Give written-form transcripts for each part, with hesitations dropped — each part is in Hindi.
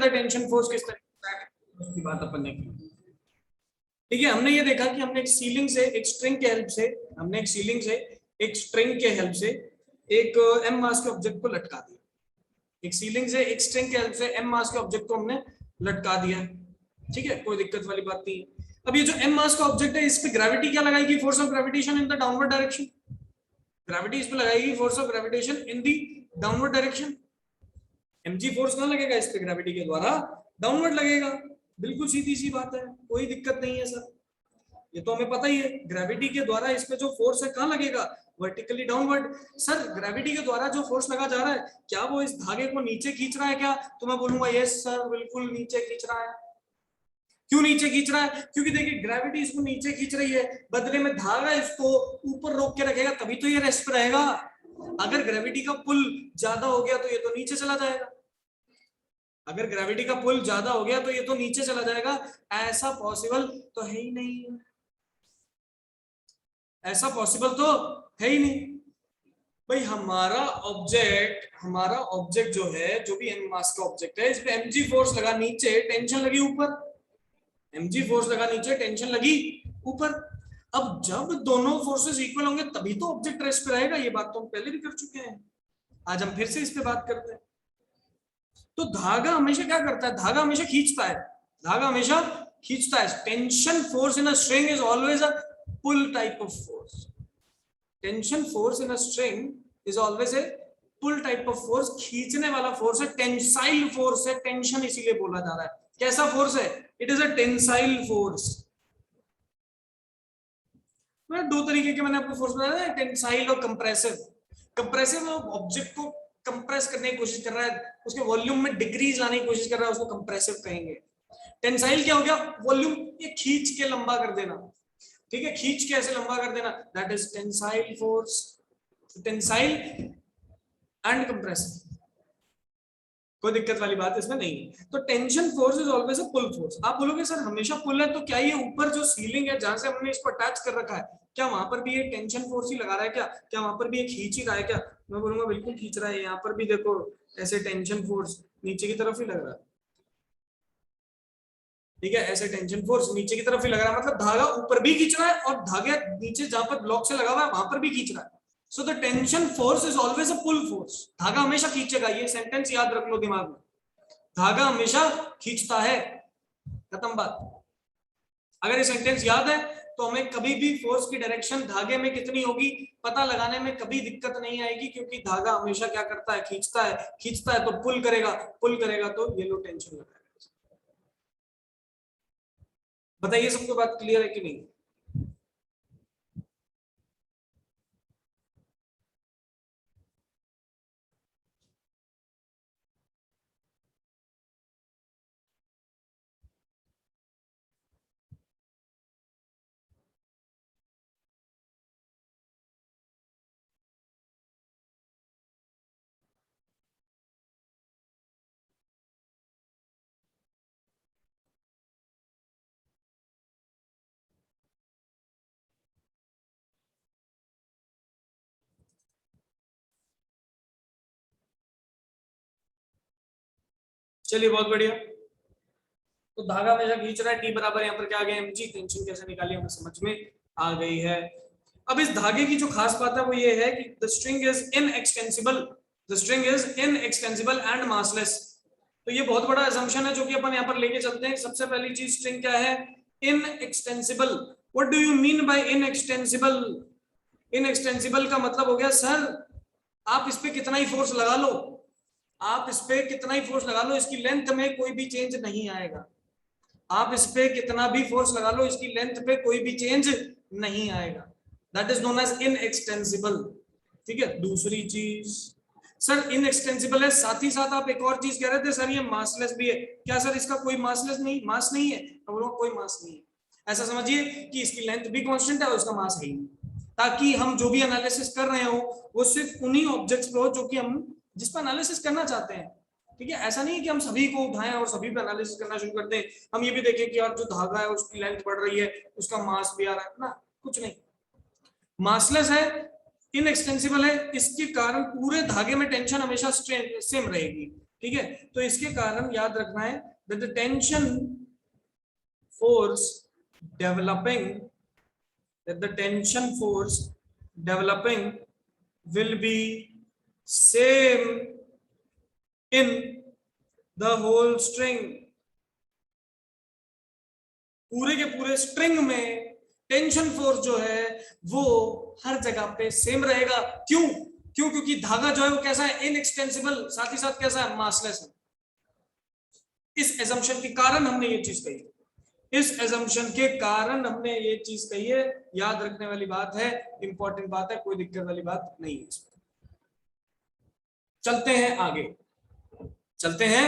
अंदर टेंशन फोर्स किस तरह है उसकी बात अपन ने की। ठीक है, हमने ये देखा कि हमने एक सीलिंग से एक स्ट्रिंग के हेल्प से एक एम मास के ऑब्जेक्ट को लटका दिया। एक सीलिंग से एक स्ट्रिंग के हेल्प से एम मास के ऑब्जेक्ट को हमने लटका दिया। ठीक है, कोई दिक्कत वाली बात नहीं है। अब ये जो एम मास का ऑब्जेक्ट है, इस पे ग्रेविटी क्या लगाएगी? Force of gravitation in the downward direction. Gravity इस पे लगाएगी force of gravitation in the downward direction. mg force कहां लगेगा? इस पे ग्रेविटी के द्वारा डाउनवर्ड लगेगा। बिल्कुल सीधी सी बात है, कोई दिक्कत नहीं है सर, ये तो हमें पता ही है। ग्रेविटी के द्वारा इस पे जो फोर्स है कहां लगेगा? Vertically downward. सर ग्रेविटी के द्वारा जो फोर्स लगा जा रहा है, क्या वो इस धागे को नीचे खींच रहा है क्या? तो मैं बोलूंगा यस सर, बिल्कुल नीचे खींच रहा है। क्यों नीचे खींच रहा है? क्योंकि देखिए ग्रेविटी इसको नीचे खींच रही है, बदले में धागा इसको ऊपर रोक के रखेगा, तभी तो ये रेस्ट पे रहेगा। अगर ग्रेविटी का पुल ज्यादा हो गया तो ये तो नीचे चला जाएगा। अगर ग्रेविटी का पुल ज्यादा हो गया तो ये तो नीचे चला जाएगा। ऐसा पॉसिबल तो है ही नहीं, ऐसा पॉसिबल तो है ही नहीं भाई। हमारा ऑब्जेक्ट जो है, जो भी एम मास का ऑब्जेक्ट है, इस पे mg फोर्स लगा नीचे, टेंशन लगी ऊपर। mg फोर्स लगा नीचे, टेंशन लगी ऊपर। अब जब दोनों फोर्सेस इक्वल होंगे तभी तो ऑब्जेक्ट रेस्ट पे रहेगा। ये बात तो हम पहले भी कर चुके हैं, आज हम फिर से इस पे बात करते हैं। तो धागा हमेशा क्या करता है? धागा हमेशा खींचता है, धागा हमेशा खींचता है। Tension force in a string is always a pull type of force. Tension force in a string is always a pull type of force. खींचने वाला फोर्स है, टेंसाइल फोर्स है। टेंशन इसीलिए बोला जा रहा है। कैसा फोर्स है? It is a tensile force. दो तरीके के मैंने आपको फोर्स बताया, टेंसाइल और कंप्रेसिव। कंप्रेसिव ऑब्जेक्ट को कंप्रेस करने की कोशिश कर रहा है, उसके वॉल्यूम में डिक्रीज लाने की कोशिश कर रहा है, उसको कंप्रेसिव कहेंगे। टेंसाइल क्या हो गया? वॉल्यूम ये खींच के लंबा कर देना। ठीक है, खींच के ऐसे लंबा कर देना, that is tensile force. Tensile and compressive, कोई दिक्कत वाली बात इसमें नहीं है। तो tension force is always a pull force. आप बोलोगे सर हमेशा पुल है, तो क्या ये ऊपर जो सीलिंग है जहां से हमने इसको अटैच कर रखा है, क्या वहां पर भी ये टेंशन फोर्स ही लगा रहा है क्या? क्या वहां पर भी ये खींच ही रहा है क्या? मैं बोलूंगा बिल्कुल खींच रहा है। यहाँ पर भी देखो ऐसे टेंशन फोर्स नीचे की तरफ ही लग रहा है। ठीक है, ऐसे टेंशन फोर्स नीचे की तरफ ही लग रहा है, मतलब धागा ऊपर भी खींच रहा है और धागा नीचे जहां पर ब्लॉक से लगा हुआ है वहां पर भी खींच रहा है। So the tension force is always a pull force. धागा हमेशा खींचेगा, ये सेंटेंस याद रख लो दिमाग में, धागा हमेशा खींचता है। खत्म बात। अगर ये सेंटेंस याद है तो हमें कभी भी फोर्स की डायरेक्शन धागे में कितनी होगी पता लगाने में कभी दिक्कत नहीं आएगी, क्योंकि धागा हमेशा क्या करता है? खींचता है। खींचता है तो पुल करेगा, पुल करेगा तो ये लो टेंशन लगाएगा। बताइए सबको बात क्लियर है कि नहीं? चलिए बहुत बढ़िया। तो धागा हमेशा खींच रहा है, टी बराबर यहाँ पर क्या आ गया? mg। टेंशन कैसे निकाली हमें समझ में आ गई है। अब इस धागे की जो खास बात है वो ये है कि the string is inextensible. The string is inextensible and massless. तो ये बहुत बड़ा असम्पशन है जो कि अपन यहाँ पर लेके चलते हैं। सबसे पहली चीज स्ट्रिंग क्या है? Inextensible. What do you mean by inextensible? Inextensible का मतलब हो गया सर आप इस पे कितना ही फोर्स लगा लो, आप इस पे कितना ही फोर्स लगा लो, इसकी लेंथ में कोई भी चेंज नहीं आएगा। आप इस पे कितना भी फोर्स लगा लो, इसकी लेंथ पे कोई भी चेंज नहीं आएगा। That is known as inextensible. ठीक है, दूसरी चीज सर इनएक्सटेंसिबल है, साथ ही साथ आप एक और चीज कह रहे थे सर ये मासलेस भी है। क्या सर इसका कोई मासलेस नहीं, मास नहीं है? कोई मास नहीं है। ऐसा समझिए कि इसकी लेंथ भी कांस्टेंट है और उसका मास है ही, ताकि हम जो भी एनालिसिस कर रहे हो वो सिर्फ उन्हीं ऑब्जेक्ट्स पे हो जो कि हम जिस पर एनालिसिस करना चाहते हैं। ठीक है, ऐसा नहीं है कि हम सभी को उठाएं और सभी पे एनालिसिस करना शुरू कर दें। हम ये भी देखें कि यार जो धागा है उसकी लेंथ बढ़ रही है, उसका मास भी आ रहा है ना, कुछ नहीं। मासलेस है, इनएक्सटेंसिबल है, इसके कारण पूरे धागे में टेंशन हमेशा सेम रहेगी। ठीक है, तो इसके कारण याद रखना है that the tension force developing that the tension force developing will be same in the whole string. पूरे के पूरे स्ट्रिंग में टेंशन फोर्स जो है वो हर जगह पे सेम रहेगा। क्यों? क्योंकि धागा जो है वो कैसा है, इनएक्सटेंसिबल, साथ ही साथ कैसा है, मासलेस है। इस एजम्पशन के कारण हमने ये चीज कही, इस एजम्पशन के कारण हमने ये चीज कही है। याद रखने वाली बात है, इंपॉर्टेंट बात है, कोई दिक्कत वाली बात नहीं है। चलते हैं आगे, चलते हैं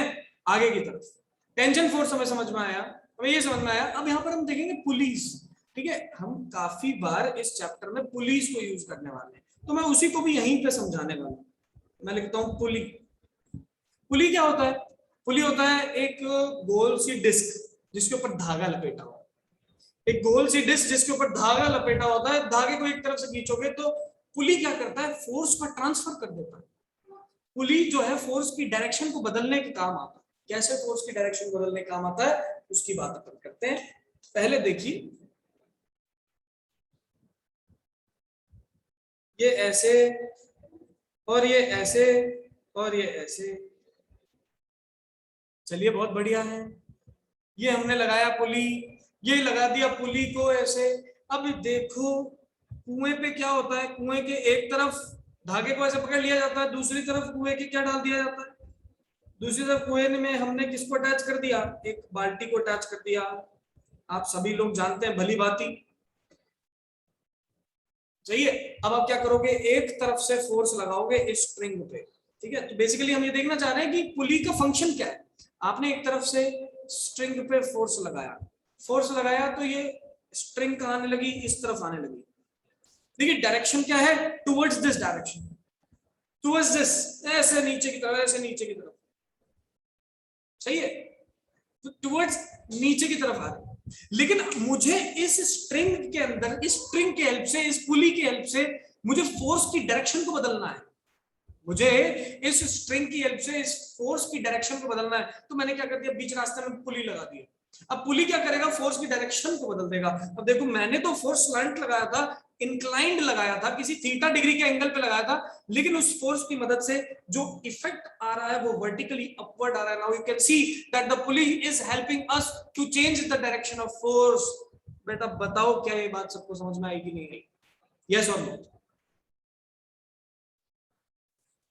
आगे की तरफ। टेंशन फोर्स हमें समझ में आया, हमें ये समझ में आया। अब यहाँ पर हम देखेंगे पुलिस, ठीक है। हम काफी बार इस चैप्टर में पुलिस को यूज करने वाले हैं, तो मैं उसी को भी यहीं पे समझाने वाला हूँ। मैं लिखता हूँ पुली। पुली क्या होता है? पुली होता है एक गोल सी डिस्क जिसके ऊपर धागा लपेटा हुआ है। एक गोल सी डिस्क जिसके ऊपर धागा लपेटा होता है। धागे को एक तरफ से खींचोगे तो पुली क्या करता है, फोर्स का ट्रांसफर कर देता है। पुली जो है फोर्स की डायरेक्शन को बदलने के काम आता है। कैसे फोर्स की डायरेक्शन बदलने का काम आता है उसकी बात अपन करते हैं। पहले देखिए, ये ऐसे और ये ऐसे और ये ऐसे, चलिए बहुत बढ़िया है। ये हमने लगाया पुली, ये लगा दिया पुली को ऐसे। अब देखो कुएं पे क्या होता है, कुएं के एक तरफ धागे को ऐसे पकड़ लिया जाता है, दूसरी तरफ कुएं के क्या डाल दिया जाता है, दूसरी तरफ कुएं में हमने किसको अटैच कर दिया, एक बाल्टी को अटैच कर दिया। आप सभी लोग जानते हैं भली भांति, सही है। अब आप क्या करोगे, एक तरफ से फोर्स लगाओगे इस स्ट्रिंग पे, ठीक है। तो बेसिकली हम ये देखना चाह रहे हैं कि पुली का फंक्शन क्या है। आपने एक तरफ से स्ट्रिंग पे फोर्स लगाया, फोर्स लगाया तो ये स्ट्रिंग कहाँ आने लगी, इस तरफ आने लगी। देखिए डायरेक्शन क्या है, towards this direction, towards this, ऐसे नीचे की तरफ, ऐसे नीचे की तरफ, सही है। तो टुवर्ड्स नीचे की तरफ आ रहा है। लेकिन मुझे इस स्ट्रिंग के अंदर, इस स्ट्रिंग की हेल्प से, इस पुली की हेल्प से मुझे फोर्स की डायरेक्शन को बदलना है। मुझे इस स्ट्रिंग की हेल्प से इस फोर्स की डायरेक्शन को बदलना है। तो मैंने क्या कर दिया, बीच रास्ते में पुली लगा दिया। अब पुली क्या करेगा, फोर्स की डायरेक्शन को बदल देगा। अब देखो मैंने तो फोर्स स्लैंट लगाया था, इंक्लाइंड लगाया था, किसी थीटा डिग्री के एंगल पे लगाया था, लेकिन उस फोर्स की मदद से जो इफेक्ट आ रहा है वो वर्टिकली अपवर्ड आ रहा है। Now you can see that the pulley is helping us to change the direction of force. बेटा बताओ क्या ये बात सबको समझ में आई कि नहीं आई, यस और नो?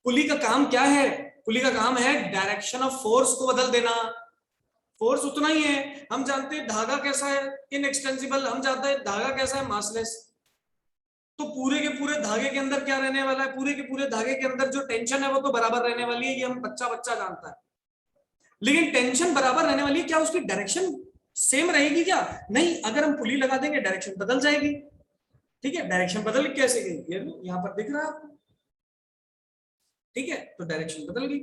पुली का काम क्या है, पुली का काम है डायरेक्शन ऑफ फोर्स को बदल देना। फोर्स उतना ही है, हम जानते हैं धागा कैसा है, इनएक्सटेंसिबल, हम जानते हैं धागा कैसा है, मासलेस। तो पूरे के पूरे धागे के अंदर क्या रहने वाला है, पूरे के पूरे धागे के अंदर जो टेंशन है वो तो बराबर रहने वाली है, ये हम बच्चा बच्चा जानता है। लेकिन टेंशन बराबर रहने वाली है, क्या उसकी डायरेक्शन सेम रहेगी क्या? नहीं, अगर हम पुली लगा देंगे डायरेक्शन बदल जाएगी। ठीक है, डायरेक्शन बदल कैसे गई, ये यहां पर दिख रहा है आपको, ठीक है। तो डायरेक्शन बदल गई।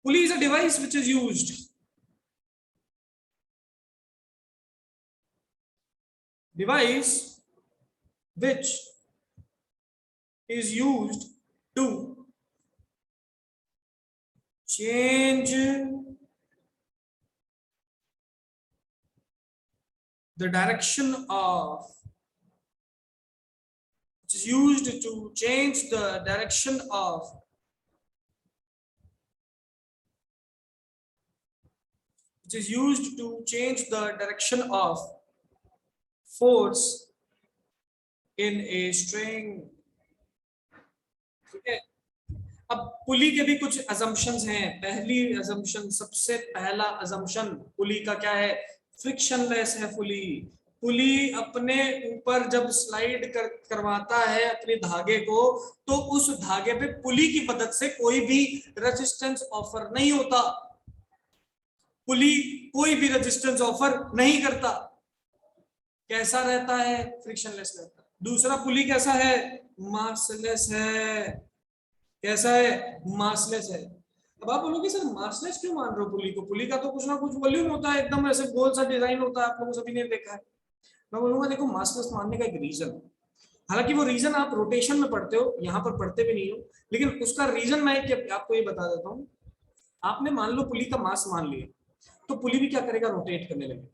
Pulley is a device which is used, device which is used to change the direction of, which is used to change the direction of which is used to change the direction of force in a string, ठीक है। अब पुली के भी कुछ असम्पशंस हैं। पहली असम्पशन, सबसे पहला असम्पशन पुली का क्या है, फ्रिक्शनलेस है पुली। पुली अपने ऊपर जब स्लाइड करवाता है अपने धागे को, तो उस धागे पे पुली की मदद से कोई भी रेजिस्टेंस ऑफर नहीं होता। पुली कोई भी रेजिस्टेंस ऑफर नहीं करता। कैसा रहता है, फ्रिक्शनलेस रहता है। दूसरा पुली कैसा है, मासलेस है। कैसा है, मासलेस है। अब आप बोलोगे सर मासलेस क्यों मान रहे हो पुली को, पुली का तो कुछ ना कुछ वॉल्यूम होता है, एकदम ऐसे गोल सा डिजाइन होता है, आप लोगों सभी ने देखा है। मैं बोलूंगा देखो मासलेस मानने का एक रीजन, हालांकि वो रीजन आप रोटेशन में पढ़ते हो, यहाँ पर पढ़ते भी नहीं हो, लेकिन उसका रीजन मैं आपको ये बता देता हूँ। आपने मान लो पुली का मास मान लिया, तो पुली भी क्या करेगा, रोटेट करने लगेगा।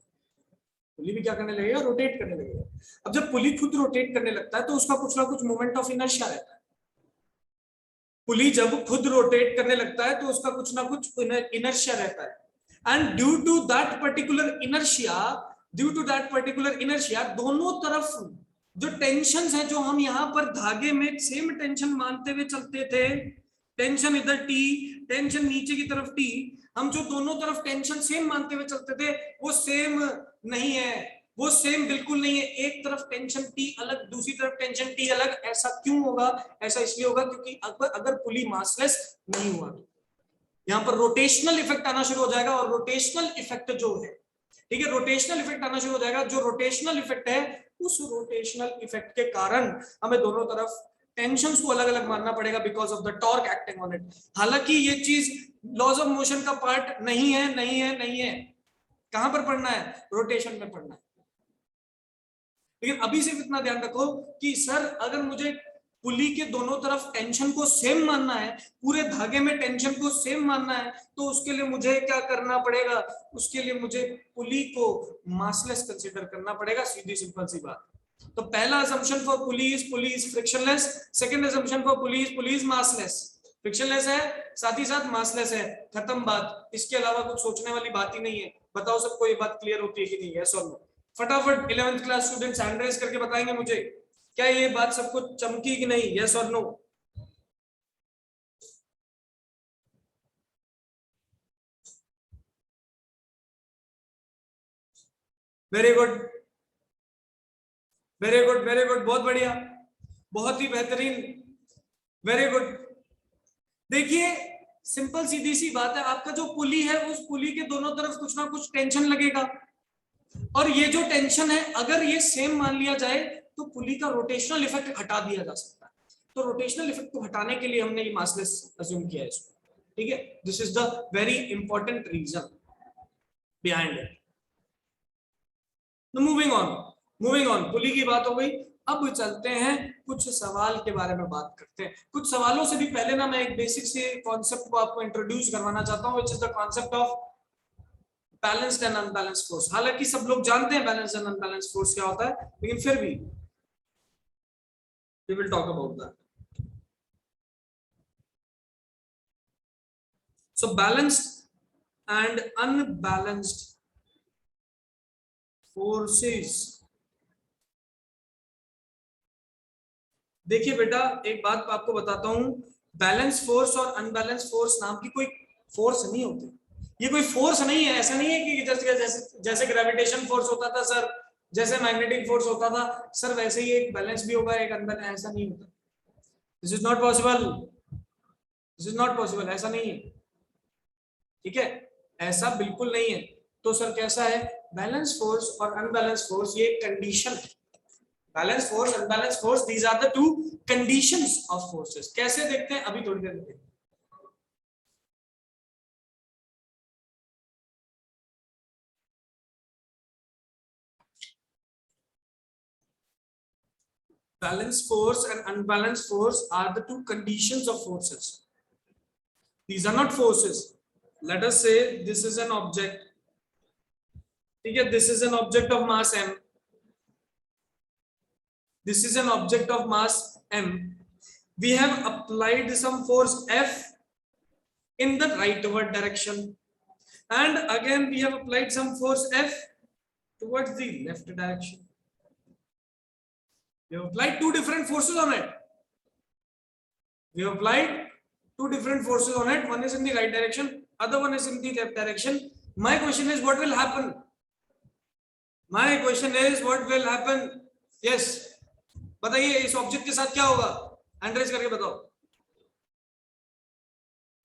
पुली भी क्या करने लगेगा, रोटेट करने लगेगा। अब जब पुली खुद रोटेट करने लगता है तो उसका कुछ ना कुछ मोमेंट ऑफ इनर्शिया रहता है। पुली जब खुद रोटेट करने लगता है तो उसका कुछ ना कुछ इनर्शिया रहता है। And due to that particular inertia दोनों तरफ जो टेंशन है, जो हम यहाँ पर धागे में सेम टेंशन मानते हुए चलते थे, टेंशन इधर टी, टेंशन नीचे की तरफ टी, हम जो दोनों तरफ टेंशन सेम मानते हुए चलते थे वो सेम नहीं है, वो सेम बिल्कुल नहीं है। एक तरफ टेंशन टी अलग, दूसरी तरफ टेंशन टी अलग। ऐसा क्यों होगा? ऐसा इसलिए होगा क्योंकि अगर पुली मासलेस नहीं हुआ तो यहाँ पर रोटेशनल इफेक्ट आना शुरू हो जाएगा। और रोटेशनल इफेक्ट जो है, ठीक है, रोटेशनल इफेक्ट आना शुरू हो जाएगा। जो रोटेशनल इफेक्ट है, उस रोटेशनल इफेक्ट के कारण हमें दोनों तरफ टेंशंस को अलग अलग मानना पड़ेगा because of the torque acting on it. हालांकि ये चीज लॉज ऑफ मोशन का पार्ट नहीं है, नहीं है, नहीं है। कहां पर पढ़ना है? रोटेशन में पढ़ना है। लेकिन अभी सिर्फ इतना ध्यान रखो कि सर अगर मुझे पुली के दोनों तरफ टेंशन को सेम मानना है, पूरे धागे में टेंशन को सेम मानना है, तो उसके लिए मुझे क्या करना पड़ेगा? उसके लिए मुझे पुली को मासलेस कंसीडर करना पड़ेगा। सीधी सिंपल सी बात। तो पहला assumption for pulley is frictionless. Second assumption for pulley is massless. Frictionless है, साथ ही साथ मासलेस है। खत्म बात। इसके अलावा कुछ सोचने वाली बात ही नहीं है। बताओ सबको ये बात क्लियर होती है कि नहीं? यस और नो? फटाफट 11th class students hand raise करके बताएंगे मुझे, क्या ये बात सबको चमकी कि नहीं? यस और no? Very good, very good, very good, बहुत बढ़िया, बहुत ही बेहतरीन, वेरी गुड। देखिए सिंपल सीधी सी बात है, आपका जो पुली है उस पुली के दोनों तरफ कुछ ना कुछ टेंशन लगेगा, और ये जो टेंशन है अगर ये सेम मान लिया जाए तो पुली का रोटेशनल इफेक्ट हटा दिया जा सकता है। तो रोटेशनल इफेक्ट को हटाने के लिए हमने ये मासलेस अज्यूम किया है इसको, ठीक है। This is the very important reason behind it. Moving on, pulley की बात हो गई। अब चलते हैं कुछ सवाल के बारे में बात करते हैं। कुछ सवालों से भी पहले ना मैं एक बेसिक से कॉन्सेप्ट को आपको इंट्रोड्यूस करवाना चाहता हूं, which is the concept of balanced and unbalanced force. हालांकि सब लोग जानते हैं बैलेंस्ड एंड अनबैलेंस्ड फोर्स क्या होता है, लेकिन फिर भी we will talk about that. So balanced and unbalanced forces। देखिए बेटा एक बात आपको बताता हूं, बैलेंस फोर्स और अनबैलेंस फोर्स नाम की कोई फोर्स नहीं होती। ये कोई फोर्स नहीं है। ऐसा नहीं है कि जैसे ग्रेविटेशन फोर्स होता था सर, जैसे मैग्नेटिक फोर्स होता था सर, वैसे ही एक बैलेंस भी होगा एक अनबैलेंस। ऐसा नहीं होता। This is not possible, this is not possible, ऐसा नहीं है, ठीक है, ऐसा बिल्कुल नहीं है। तो सर कैसा है? बैलेंस फोर्स और अनबैलेंस फोर्स ये कंडीशन है। Balance force, unbalance force, these are the two conditions of forces. कैसे देखते हैं अभी थोड़ी देर में। Balanced force and unbalanced force are the two conditions of forces. These are not forces. Let us say this is an object. Okay, this is an object of mass m. This is an object of mass m. We have applied some force F in the rightward direction, and again we have applied some force F towards the left direction. We have applied two different forces on it. We have applied two different forces on it. One is in the right direction, other one is in the left direction. My question is, what will happen? My question is, what will happen? Yes. बताइए इस ऑब्जेक्ट के साथ क्या होगा? हैंड रेज करके बताओ।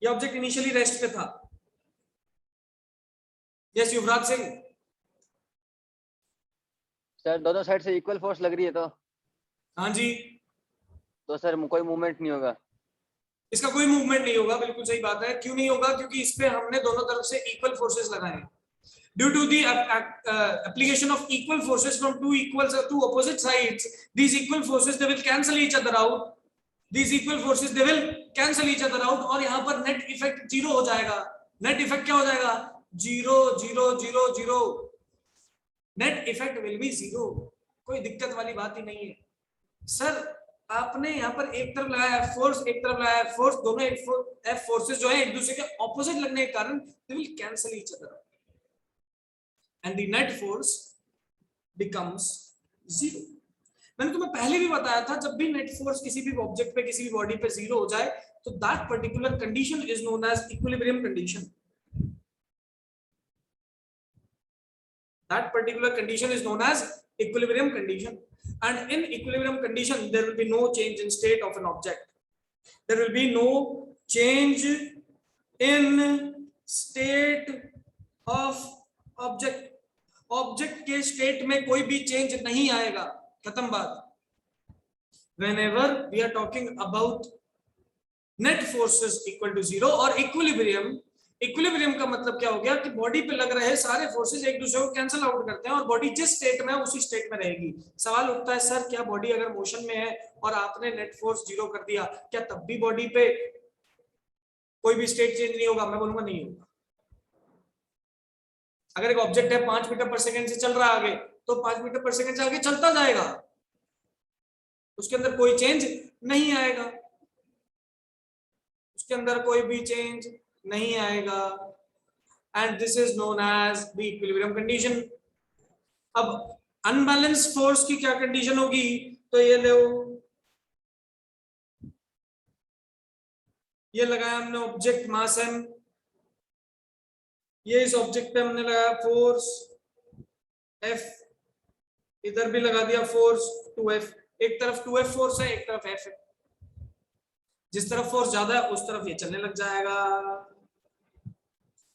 ये ऑब्जेक्ट इनिशियली रेस्ट पे था। यस युवराज सिंह। सर दोनों साइड से इक्वल फोर्स लग रही है तो? हाँ जी। तो सर कोई मूवमेंट नहीं होगा? इसका कोई मूवमेंट नहीं होगा, बिल्कुल सही बात है। क्यों नहीं होगा? क्योंकि इस पे हमने दोनों तरफ से इक्वल फोर्सेस लगाए हैं। Due to the application of equal forces from two opposite sides, these equal forces they will cancel each other out. These equal forces they will cancel each other out, और यहाँ पर net effect 0 हो जाएगा। नेट इफेक्ट क्या हो जाएगा, 0 0 0 0, नेट इफेक्ट विल बी 0। कोई दिक्कत वाली बात ही नहीं है सर। आपने यहाँ पर एक तरफ लगाया है फोर्स, एक तरफ लगाया है फोर्स, दोनों एफ फोर्सेस जो है एक दूसरे के ऑपोजिट लगने के कारण they will cancel each other and the net force becomes 0। मैंने तुम्हें पहले भी बताया था, जब भी नेट फोर्स किसी भी ऑब्जेक्ट पे, किसी भी बॉडी पे 0 हो जाए तो that particular condition is known as equilibrium condition. That particular condition is known as equilibrium condition, and in equilibrium condition there will be no change in state of an object. There will be no change in state of object. Object के स्टेट में कोई भी चेंज नहीं आएगा, खत्म बात। Whenever we are talking about net forces equal to 0 और इक्विलिब्रियम, इक्विलिब्रियम का मतलब क्या हो गया कि बॉडी पे लग रहे सारे फोर्सेस एक दूसरे को कैंसिल आउट करते हैं और बॉडी जिस स्टेट में है उसी स्टेट में रहेगी। सवाल उठता है सर क्या बॉडी अगर मोशन में है और आपने नेट फोर्स 0 कर दिया, क्या तब भी बॉडी पे कोई भी स्टेट चेंज नहीं होगा? मैं बोलूंगा नहीं होगा। अगर एक ऑब्जेक्ट है 5 मीटर पर सेकंड से चल रहा है आगे, तो 5 मीटर पर सेकंड से आगे चलता जाएगा, उसके अंदर कोई चेंज नहीं आएगा, उसके अंदर कोई भी चेंज नहीं आएगा। And this is known as the equilibrium condition. अब अनबैलेंस फोर्स की क्या कंडीशन होगी, तो ये लो, ये लगाया हमने ऑब्जेक्ट मास m, ये इस ऑब्जेक्ट पे हमने लगाया फोर्स F, इधर भी लगा दिया फोर्स 2F। एक तरफ 2F फोर्स है, एक तरफ F है। जिस तरफ फोर्स ज्यादा है उस तरफ ये चलने लग जाएगा,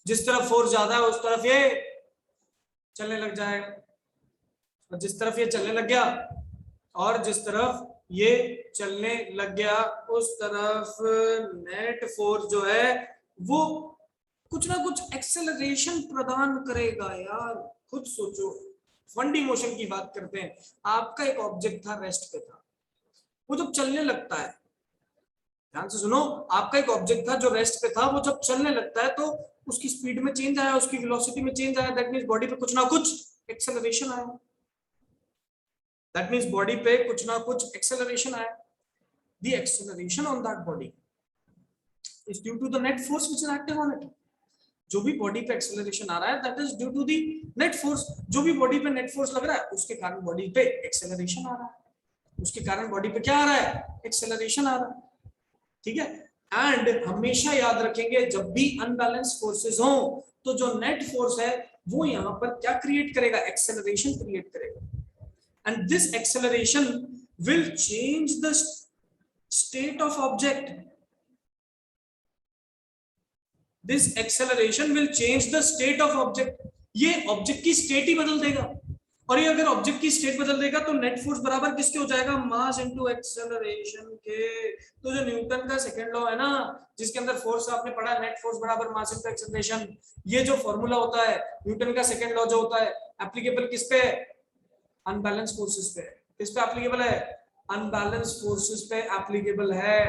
जिस तरफ फोर्स ज्यादा है उस तरफ ये चलने लग जाएगा, और जिस तरफ ये चलने लग गया और जिस तरफ ये चलने लग गया उस तरफ नेट फोर्स जो है वो कुछ ना कुछ एक्सेलरेशन प्रदान करेगा। यार खुद सोचो, 1D मोशन की बात करते हैं। आपका एक ऑब्जेक्ट था, रेस्ट पे था, वो जब चलने लगता है, ध्यान से सुनो, आपका एक ऑब्जेक्ट था जो रेस्ट पे था, वो जब चलने लगता है तो उसकी स्पीड में चेंज आया, उसकी वेलोसिटी में चेंज आया, दैट मींस बॉडी पे कुछ ना कुछ एक्सेलरेशन आया, दैट मींस बॉडी पे कुछ ना कुछ एक्सेलरेशन आया। The acceleration on that body is due to the net force which is acting on it. जो भी बॉडी पे एक्सेलरेशन आ रहा है that is due to the net force. जो भी बॉडी पे नेट फोर्स लग रहा है उसके कारण बॉडी पे एक्सेलरेशन आ रहा है, उसके कारण बॉडी पे क्या आ रहा है, एक्सेलरेशन आ रहा है। ठीक है, एंड हमेशा याद रखेंगे जब भी अनबैलेंस फोर्सेस हो तो जो नेट फोर्स है वो यहां पर क्या क्रिएट करेगा, एक्सेलरेशन क्रिएट करेगा। And this acceleration will change the state of object, this acceleration will change the state of object. ये ऑब्जेक्ट की स्टेट ही बदल देगा, और ये अगर ऑब्जेक्ट की स्टेट बदल देगा तो नेट फोर्स बराबर किसके हो जाएगा, मास इनटू एक्सेलरेशन के। तो जो न्यूटन का सेकंड लॉ है ना, जिसके अंदर फोर्स आपने पढ़ा, नेट फोर्स बराबर मास इनटू एक्सेलरेशन, ये जो फॉर्मूला होता है न्यूटन का सेकंड लॉ जो होता है, एप्लीकेबल किस पे, अनबैलेंस फोर्सेस पे। किस पे एप्लीकेबल है, अनबैलेंस फोर्सेस पे एप्लीकेबल है।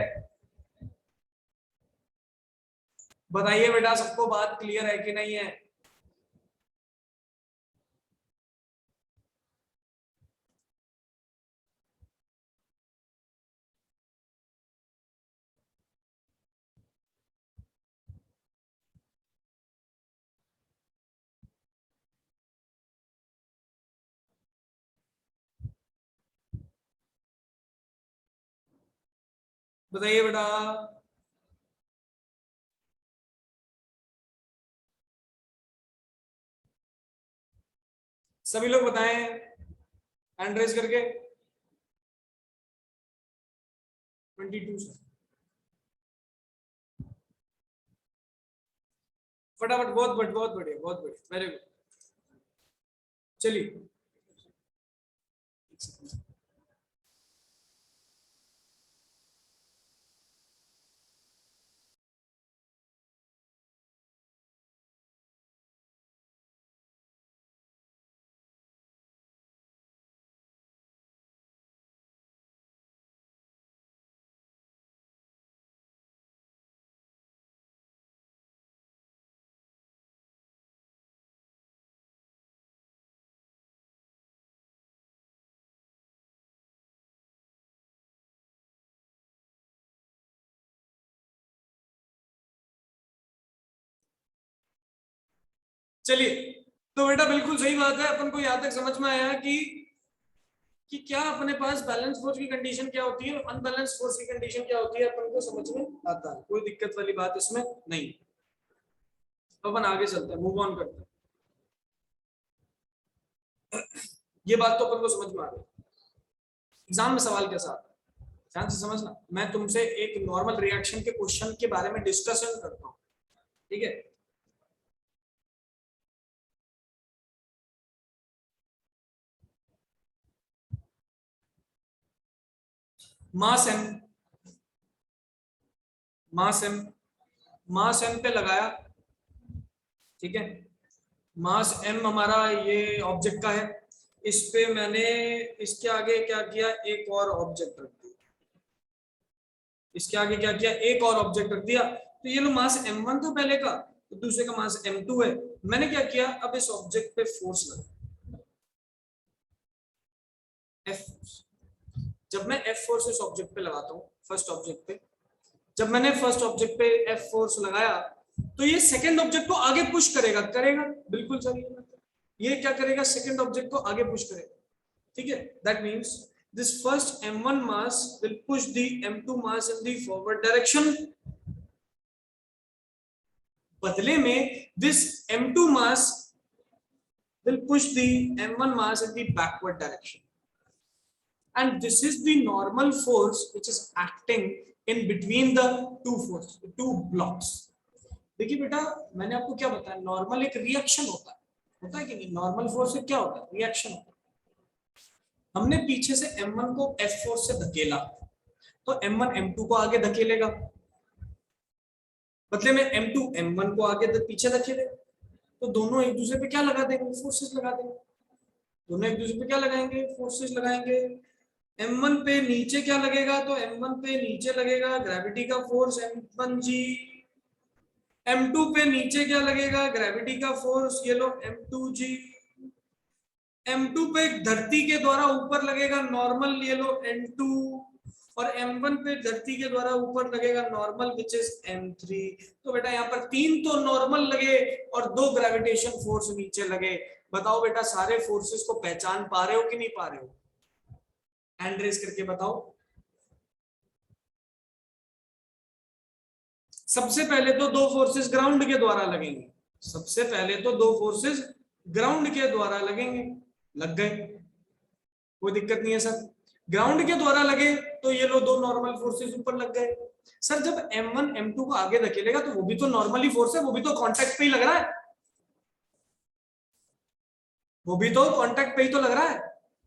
बताइए बेटा सबको बात क्लियर है कि नहीं है? बताइए बेटा। सभी लोग बताएं हैंड रेज करके। 22 से फटाफट, बहुत बढ़िया, बहुत बढ़िया, बहुत बढ़िया, वेरी गुड। चलिए चलिए, तो बेटा बिल्कुल सही बात है, अपन को यहाँ तक समझ में आया कि क्या अपने पास बैलेंस फोर्स की कंडीशन क्या होती है, अनबैलेंस फोर्स की कंडीशन क्या होती है, अपन को समझ में आता है, कोई दिक्कत वाली बात इसमें नहीं। तो अपन आगे चलते हैं, मूव ऑन करते हैं। ये बात तो अपन को समझ में आ गई। एग्जाम में सवाल कैसा आता है ध्यान से समझना, मैं तुमसे एक नॉर्मल रिएक्शन के क्वेश्चन के बारे में डिस्कशन करता हूँ, ठीक है। मास एम, मास एम, मास एम पे लगाया, ठीक है। मास एम हमारा ये ऑब्जेक्ट का है, इस पे मैंने इसके आगे क्या किया, एक और ऑब्जेक्ट रख दिया, इसके आगे क्या किया, एक और ऑब्जेक्ट रख दिया। तो ये लो मास m1 तो पहले का, तो दूसरे का मास m2 है। मैंने क्या किया, अब इस ऑब्जेक्ट पे फोर्स लगा, F फोर्स। जब मैं F फोर्स इस ऑब्जेक्ट पे लगाता हूँ, फर्स्ट ऑब्जेक्ट पे, जब मैंने फर्स्ट ऑब्जेक्ट पे F फोर्स लगाया, तो ये सेकंड ऑब्जेक्ट को आगे पुश करेगा, करेगा, बिल्कुल सही है। ये क्या करेगा, सेकंड ऑब्जेक्ट को आगे पुश करेगा, ठीक है। That means this first m1 mass will push the m2 mass in the forward direction, बदले में this m2 mass will push the m1 mass in the backward direction, and this is the normal force which is acting in between the two blocks. देखिए बेटा, मैंने आपको क्या बताया, नॉर्मल एक रिएक्शन होता है कि नहीं, नॉर्मल फोर्स से क्या होता है, रिएक्शन होता है। हमने पीछे से m1 को F फोर्स से धकेला, तो m1 m2 को आगे धकेलेगा, बदले में m2 m1 को आगे पीछे धकेलेगा, तो दोनों एक दूसरे पे क्या लगा देंगे, फोर्सेस लगा देंगे। दोनों एक दूसरे पे क्या लगाएंगे, फोर्सेस लगाएंगे। m1 पे नीचे क्या लगेगा, तो m1 पे नीचे लगेगा ग्रेविटी का फोर्स m1g, m2 पे नीचे क्या लगेगा, ग्रेविटी का फोर्स, ये लो m2g, m2 पे धरती के द्वारा ऊपर लगेगा नॉर्मल, ये लो n2, और m1 पे धरती के द्वारा ऊपर लगेगा नॉर्मल विच इज m3। तो बेटा यहाँ पर 3 तो नॉर्मल लगे और 2 ग्रेविटेशन फोर्स नीचे लगे। बताओ बेटा, सारे फोर्सेस को पहचान पा रहे हो कि नहीं पा रहे हो, हैंड रेज करके बताओ। सबसे पहले तो 2 फोर्सेस ग्राउंड के द्वारा लगेंगे, सबसे पहले तो 2 फोर्सेस ग्राउंड के द्वारा लगेंगे, लग गए, कोई दिक्कत नहीं है सर। ग्राउंड के द्वारा लगे तो ये लो 2 नॉर्मल फोर्सेस ऊपर लग गए। सर जब m1 m2 को आगे धकेलेगा तो वो भी तो नॉर्मली फोर्स है, वो भी तो कांटेक्ट पे ही लग रहा है, वो भी तो कांटेक्ट पे ही तो लग रहा है।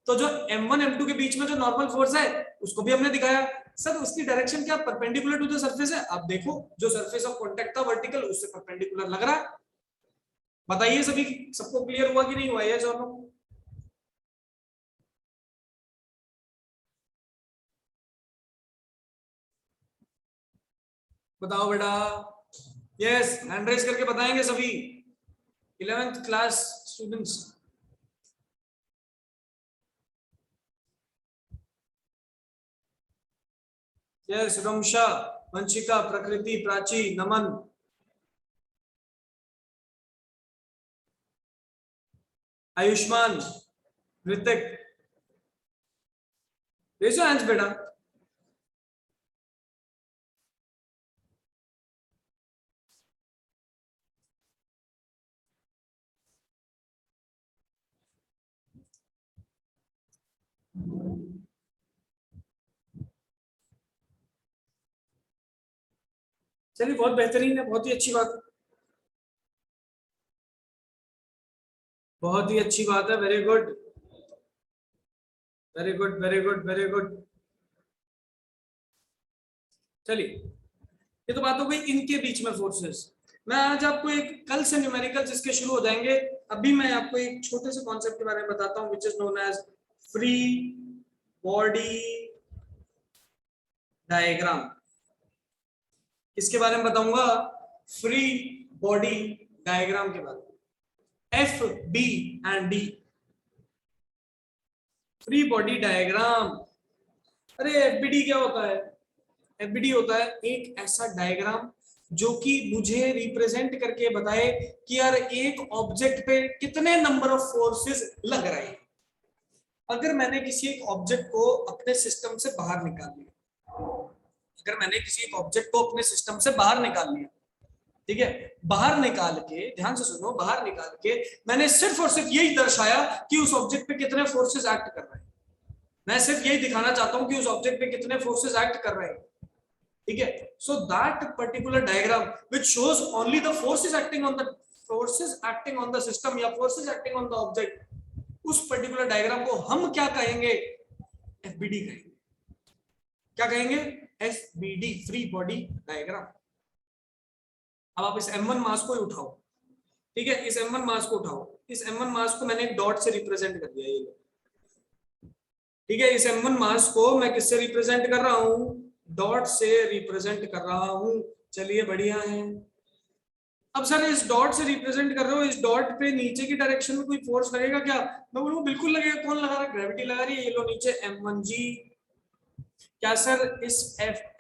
तो जो m1 m2 के बीच में जो नॉर्मल फोर्स है उसको भी हमने दिखाया। सर उसकी डायरेक्शन क्या परपेंडिकुलर टू द सरफेस है, आप देखो जो सरफेस ऑफ कांटेक्ट था वर्टिकल, उससे परपेंडिकुलर लग रहा है। बताइए सभी, सबको क्लियर हुआ कि नहीं हुआ ये दोनों? बताओ बेटा, यस, हैंड रेज करके बताएंगे सभी 11th class students. Yes, Ramsha, Vanshika, Prakriti, Prachi, Naman, Ayushman, Hrithik, raise your hands बेटा। चलिए, बहुत बेहतरीन है, बहुत ही अच्छी बात है, बहुत ही अच्छी बात है, very good, very good, very good, very good. चलिए, ये तो बात हो गई इनके बीच में फोर्सेस। मैं आज आपको एक, कल से न्यूमेरिकल्स इसके शुरू हो जाएंगे। अभी मैं आपको एक छोटे से कॉन्सेप्ट के बारे में बताता हूँ which is known as free body diagram. इसके बारे में बताऊंगा, फ्री बॉडी डायग्राम के बारे में, F B and D, free body diagram. अरे एफबीडी क्या होता है? एफबीडी होता है एक ऐसा डायग्राम जो कि मुझे रिप्रेजेंट करके बताए कि यार एक ऑब्जेक्ट पे कितने नंबर ऑफ फोर्सेस लग रहे हैं। अगर मैंने किसी एक ऑब्जेक्ट को अपने सिस्टम से बाहर निकाल लिया, अगर मैंने किसी एक ऑब्जेक्ट को अपने सिस्टम से बाहर निकाल लिया, ठीक है, बाहर निकाल के, ध्यान से सुनो, बाहर निकाल के मैंने सिर्फ और सिर्फ यही दर्शाया कि उस ऑब्जेक्ट पे कितने फोर्सेस एक्ट कर रहे हैं। मैं सिर्फ यही दिखाना चाहता हूं कि उस ऑब्जेक्ट पे कितने फोर्सेस एक्ट कर रहे हैं, ठीक है। So that particular diagram which shows only the forces acting on the system या forces acting on the object, उस पर्टिकुलर डायग्राम को हम क्या कहेंगे? एफबीडी कहेंगे। क्या कहेंगे? FBD, free body diagram. अब आप इस M1 मास को ही उठाओ, ठीक है, इस M1 मास को उठाओ, इस M1 मास को मैंने एक डॉट से रिप्रेजेंट कर दिया, ये ठीक है। इस M1 मास को मैं किससे रिप्रेजेंट कर रहा हूं? डॉट से रिप्रेजेंट कर रहा हूं। चलिए बढ़िया है। अब सर इस डॉट से रिप्रेजेंट कर रहे हो, इस डॉट पे नीचे की डायरेक्शन में कोई फोर्स लगेगा क्या? मैं बोलूंगा बिल्कुल लगेगा। कौन लगा रहा है? ग्रेविटी लगा रही है। ये लो नीचे M1G। क्या सर इस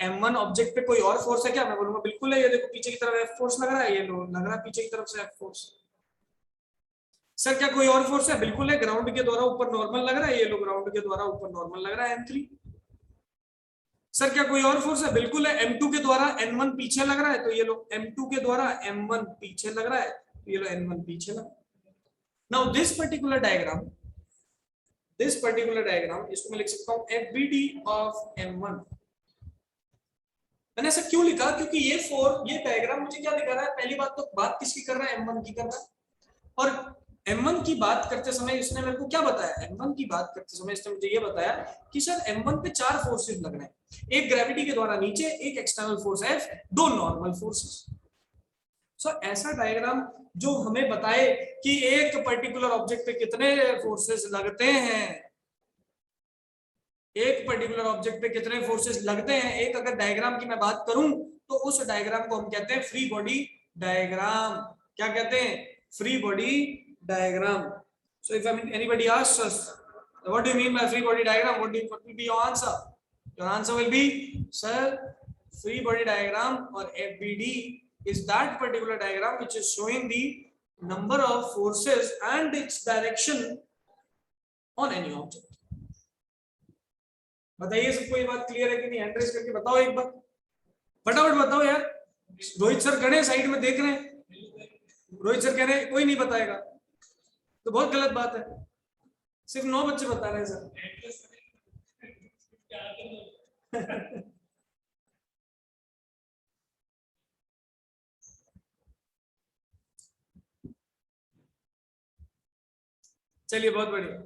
M1 ऑब्जेक्ट पे कोई और फोर्स है क्या? मैं बोलूंगा बिल्कुल है। ये देखो पीछे की तरफ F फोर्स लग रहा है, ये लो लग रहा है पीछे की तरफ से F फोर्स। सर क्या कोई और फोर्स है? बिल्कुल है। ग्राउंड के द्वारा ऊपर नॉर्मल लग रहा है, ये लो ग्राउंड के द्वारा ऊपर नॉर्मल लग रहा है M3। सर क्या कोई और फोर्स है? बिल्कुल है। M2 के द्वारा N1 पीछे लग रहा है, तो ये लो M2 के द्वारा M1 पीछे लग रहा है, तो ये लो N1 पीछे लग। नाउ दिस पर्टिकुलर डायग्राम, इसको मैं लिख सकता हूं FBD ऑफ M1। मैंने ऐसा क्यों लिखा? क्योंकि ये डायग्राम मुझे क्या दिखा रहा है? पहली बात तो बात किसकी कर रहा है? M1 की कर रहा है। और M1 की बात करते समय इसने मेरे को क्या बताया? M1 की बात करते समय इसने मुझे ये बताया कि सर M1 पे 4 फोर्सेस लग रहे हैं, एक ग्रेविटी के द्वारा नीचे, एक external force F, 2 normal forces. So ऐसा डायग्राम जो हमें बताए कि एक पर्टिकुलर ऑब्जेक्ट पे कितने फोर्सेस लगते हैं, एक पर्टिकुलर ऑब्जेक्ट पे कितने फोर्सेस लगते हैं, एक अगर डायग्राम की मैं बात करूं तो उस डायग्राम को हम कहते हैं फ्री बॉडी डायग्राम। क्या कहते हैं? Free body diagram. So if anybody asks us, what do you mean by free body diagram? What will be your answer? Your answer will be, sir, free body diagram or FBD is that particular diagram which is showing the number of forces and its direction on any object. बताइए सबको ये बात क्लियर है कि नहीं? हैंड रेज करके बताओ एक बार, फटाफट बताओ यार। रोहित सर खड़े साइड में देख रहे हैं, रोहित सर कह रहे हैं कोई नहीं बताएगा, तो बहुत गलत बात है। सिर्फ 9 बच्चे बता रहे हैं सर। चलिए बहुत बढ़िया,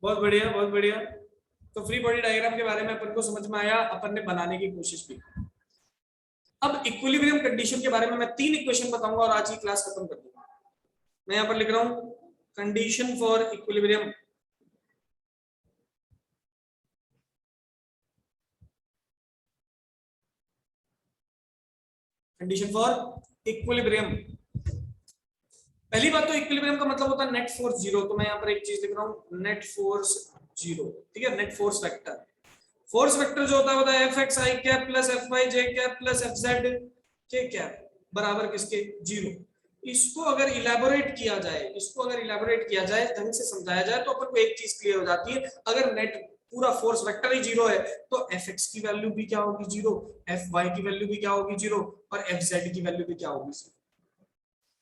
बहुत बढ़िया, बहुत बढ़िया। तो फ्री बॉडी डायग्राम के बारे में अपन को समझ में आया, अपन ने बनाने की कोशिश की। अब इक्विलिब्रियम कंडीशन के बारे में मैं 3 इक्वेशन बताऊंगा और आज की क्लास खत्म कर दूंगा। मैं यहां पर लिख रहा हूं condition for equilibrium. Condition for equilibrium. पहली बात तो इक्विलिब्रियम का मतलब होता है नेट फोर्स जीरो। तो मैं यहां पर एक चीज लिख रहा हूं, नेट फोर्स जीरो, ठीक है। Net force vector, force vector जो होता है fx i cap plus fy j cap plus fz k cap बराबर किसके? जीरो। इसको अगर इलेबोरेट किया जाए, ढंग से समझाया जाए, तो अपन को एक चीज क्लियर हो जाती है। अगर नेट पूरा फोर्स वेक्टर ही जीरो है तो fx की वैल्यू भी क्या होगी? जीरो। fy की वैल्यू भी क्या होगी? जीरो। और fz की वैल्यू भी क्या होगी? जीरो।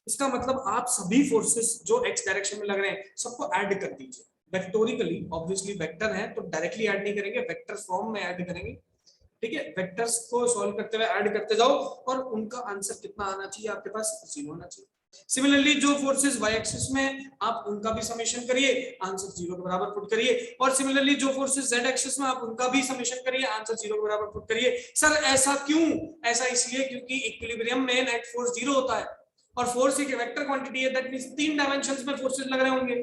इसका मतलब आप सभी फोर्सेस जो x डायरेक्शन में लग रहे हैं सबको ऐड कर दीजिए वेक्टोरिकली। ऑब्वियसली वेक्टर है तो डायरेक्टली ऐड नहीं करेंगे, वेक्टर फॉर्म में ऐड करेंगे, ठीक है। वेक्टर्स को सॉल्व करते हुए ऐड करते जाओ और उनका आंसर कितना आना चाहिए? आपके पास 0 आना चाहिए। सिमिलरली जो फोर्सेस y एक्सिस में, आप उनका भी समेशन करिए, आंसर 0 के बराबर पुट करिए। और सिमिलरली जो फोर्सेस z एक्सिस में, आप उनका भी समेशन करिए, आंसर 0 के बराबर पुट करिए। सर ऐसा क्यों? ऐसा इसलिए क्योंकि इक्विलिब्रियम में नेट फोर्स 0 होता है और फोर्स एक वेक्टर क्वांटिटी है, दैट मींस 3 डायमेंशंस में फोर्सेस लग रहे होंगे,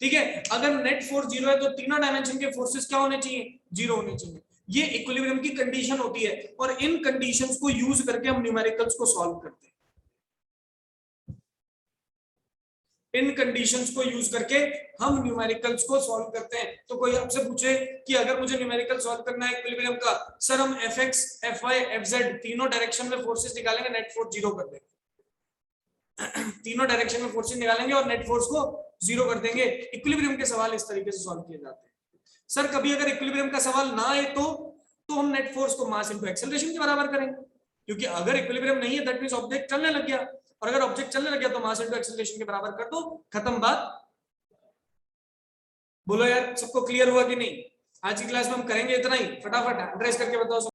ठीक है। अगर नेट फोर्स 0 है तो तीनों डायमेंशन के फोर्सेस क्या होने चाहिए? 0 होने चाहिए। ये इक्विलिब्रियम की कंडीशन होती है और इन कंडीशंस को यूज करके हम न्यूमेरिकल्स को सॉल्व करते हैं। इन कंडीशंस को यूज करके हम न्यूमेरिकल्स को सॉल्व करते हैं। तो कोई आपसे पूछे कि अगर मुझे न्यूमेरिकल सॉल्व करना है इक्विलिब्रियम का, सर हम fx, fy, fz तीनों डायरेक्शन में फोर्सेस निकालेंगे, नेट फोर्स जीरो कर देंगे। तीनों डायरेक्शन में फोर्सेस निकालेंगे और नेट फोर्स को जीरो कर देंगे। इक्विलिब्रियम के सवाल इस तरीके से सॉल्व किए जाते हैं। सर कभी अगर इक्विलिब्रियम का सवाल ना आए तो हम नेट फोर्स को मास इनटू एक्सेलरेशन के बराबर करेंगे, क्योंकि अगर इक्विलिब्रियम नहीं है दैट मींस ऑब्जेक्ट चलने लग गया, और अगर ऑब्जेक्ट चलने लग गया तो मास इनटू एक्सेलरेशन के बराबर कर दो, खत्म बात। बोलो यार सबको क्लियर हुआ कि नहीं? आज की क्लास में हम करेंगे इतना ही, फटाफट एड्रेस करके बताओ।